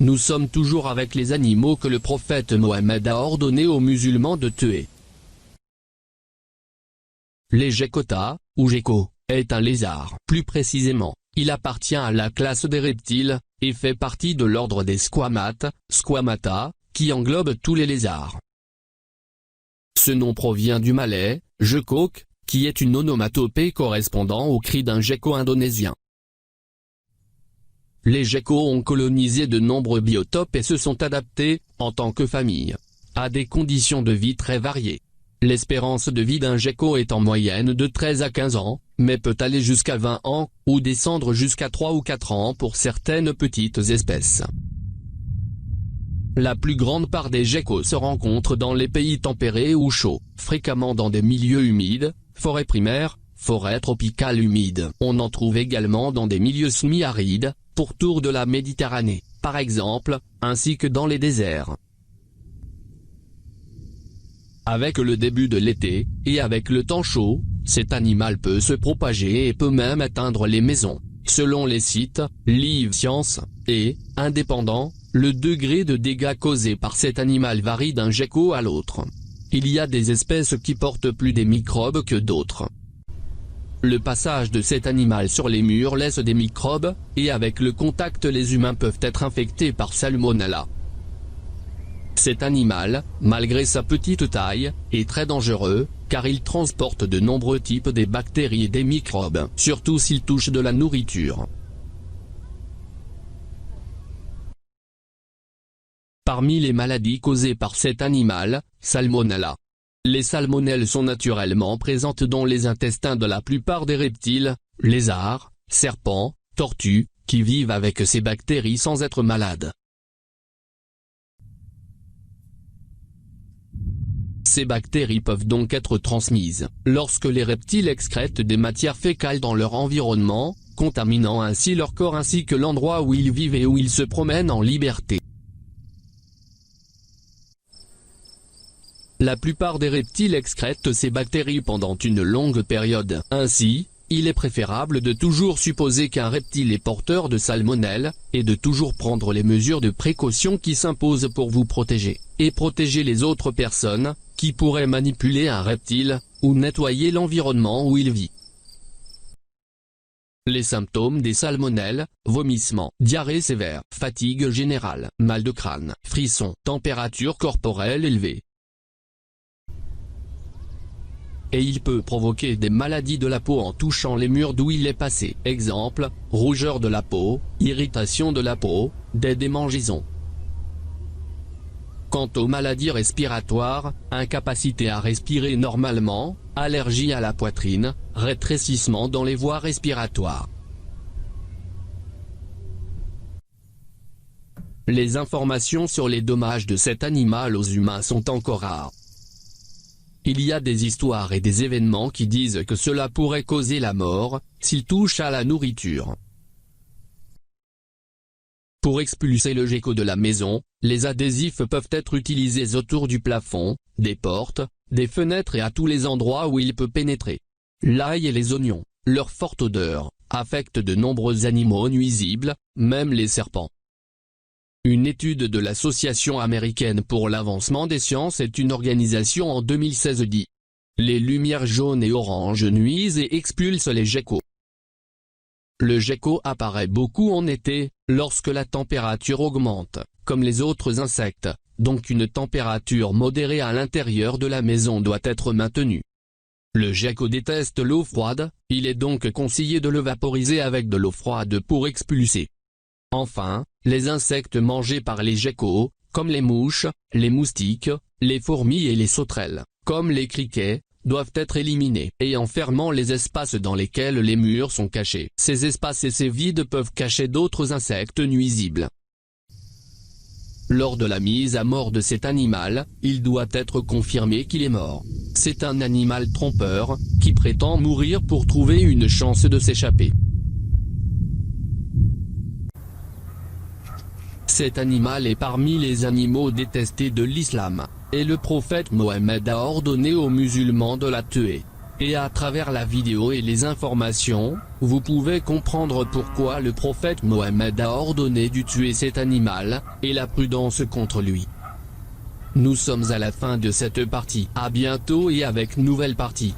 Nous sommes toujours avec les animaux que le prophète Mohammed a ordonné aux musulmans de tuer. Les geckos, ou gecko, est un lézard. Plus précisément, il appartient à la classe des reptiles, et fait partie de l'ordre des squamates, squamata, qui englobe tous les lézards. Ce nom provient du malais, gekok, qui est une onomatopée correspondant au cri d'un gecko indonésien. Les geckos ont colonisé de nombreux biotopes et se sont adaptés, en tant que famille, à des conditions de vie très variées. L'espérance de vie d'un gecko est en moyenne de 13 à 15 ans, mais peut aller jusqu'à 20 ans, ou descendre jusqu'à 3 ou 4 ans pour certaines petites espèces. La plus grande part des geckos se rencontre dans les pays tempérés ou chauds, fréquemment dans des milieux humides, forêts primaires, forêts tropicales humides. On en trouve également dans des milieux semi-arides, pourtour de la Méditerranée, par exemple, ainsi que dans les déserts. Avec le début de l'été, et avec le temps chaud, cet animal peut se propager et peut même atteindre les maisons. Selon les sites, Live Science, et, indépendant, le degré de dégâts causés par cet animal varie d'un gecko à l'autre. Il y a des espèces qui portent plus des microbes que d'autres. Le passage de cet animal sur les murs laisse des microbes, et avec le contact les humains peuvent être infectés par Salmonella. Cet animal, malgré sa petite taille, est très dangereux, car il transporte de nombreux types de bactéries et des microbes, surtout s'il touche de la nourriture. Parmi les maladies causées par cet animal, Salmonella. Les salmonelles sont naturellement présentes dans les intestins de la plupart des reptiles, lézards, serpents, tortues, qui vivent avec ces bactéries sans être malades. Ces bactéries peuvent donc être transmises lorsque les reptiles excrètent des matières fécales dans leur environnement, contaminant ainsi leur corps ainsi que l'endroit où ils vivent et où ils se promènent en liberté. La plupart des reptiles excrètent ces bactéries pendant une longue période. Ainsi, il est préférable de toujours supposer qu'un reptile est porteur de salmonelle, et de toujours prendre les mesures de précaution qui s'imposent pour vous protéger, et protéger les autres personnes, qui pourraient manipuler un reptile, ou nettoyer l'environnement où il vit. Les symptômes des salmonelles: vomissements, diarrhée sévère, fatigue générale, mal de crâne, frissons, température corporelle élevée. Et il peut provoquer des maladies de la peau en touchant les murs d'où il est passé. Exemple, rougeur de la peau, irritation de la peau, des démangeaisons. Quant aux maladies respiratoires, incapacité à respirer normalement, allergie à la poitrine, rétrécissement dans les voies respiratoires. Les informations sur les dommages de cet animal aux humains sont encore rares. Il y a des histoires et des événements qui disent que cela pourrait causer la mort, s'il touche à la nourriture. Pour expulser le gecko de la maison, les adhésifs peuvent être utilisés autour du plafond, des portes, des fenêtres et à tous les endroits où il peut pénétrer. L'ail et les oignons, leur forte odeur, affectent de nombreux animaux nuisibles, même les serpents. Une étude de l'Association américaine pour l'avancement des sciences est une organisation en 2016 dit: les lumières jaunes et oranges nuisent et expulsent les geckos. Le gecko apparaît beaucoup en été, lorsque la température augmente, comme les autres insectes, donc une température modérée à l'intérieur de la maison doit être maintenue. Le gecko déteste l'eau froide, il est donc conseillé de le vaporiser avec de l'eau froide pour expulser. Enfin, les insectes mangés par les geckos, comme les mouches, les moustiques, les fourmis et les sauterelles, comme les criquets, doivent être éliminés, et en fermant les espaces dans lesquels les murs sont cachés. Ces espaces et ces vides peuvent cacher d'autres insectes nuisibles. Lors de la mise à mort de cet animal, il doit être confirmé qu'il est mort. C'est un animal trompeur, qui prétend mourir pour trouver une chance de s'échapper. Cet animal est parmi les animaux détestés de l'islam, et le prophète Mohammed a ordonné aux musulmans de la tuer. Et à travers la vidéo et les informations, vous pouvez comprendre pourquoi le prophète Mohammed a ordonné de tuer cet animal, et la prudence contre lui. Nous sommes à la fin de cette partie. À bientôt et avec nouvelle partie.